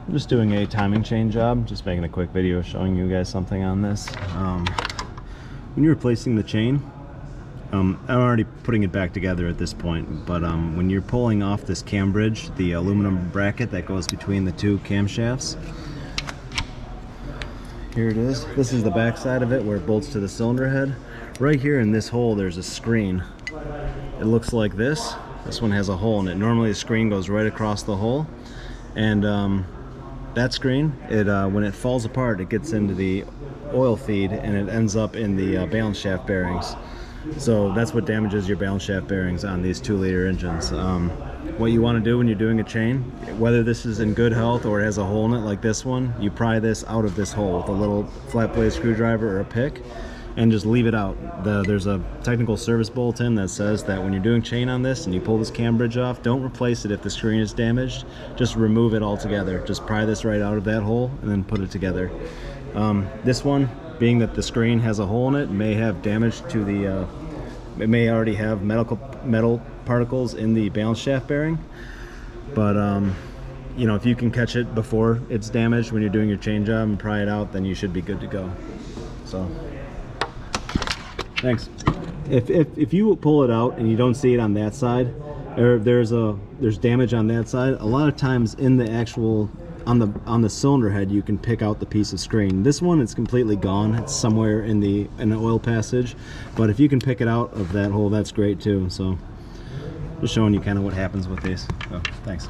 I'm just doing a timing chain job, just making a quick video showing you guys something on this. When you're replacing the chain, I'm already putting it back together at this point, but when you're pulling off this cam bridge, the aluminum bracket that goes between the two camshafts, here it is. This is the back side of it where it bolts to the cylinder head. Right here in this hole there's a screen. It looks like this. This one has a hole in it. Normally the screen goes right across the hole, and that screen, when it falls apart, it gets into the oil feed and it ends up in the balance shaft bearings. So that's what damages your balance shaft bearings on these 2-liter engines. What you want to do when you're doing a chain, whether this is in good health or it has a hole in it like this one, you pry this out of this hole with a little flat blade screwdriver or a pick and just leave it out. There's a technical service bulletin that says that when you're doing chain on this and you pull this cam bridge off, don't replace it if the screen is damaged. Just remove it altogether. Just pry this right out of that hole and then put it together. This one, being that the screen has a hole in it, may have damage to the it may already have metal particles in the balance shaft bearing, but you know, if you can catch it before it's damaged when you're doing your chain job and pry it out, then you should be good to go. So thanks. If you pull it out and you don't see it on that side, or there's damage on that side, a lot of times in the actual on the cylinder head you can pick out the piece of screen. This one, it's completely gone. It's somewhere in the oil passage, but if you can pick it out of that hole, that's great too. So just showing you kind of what happens with these. So thanks.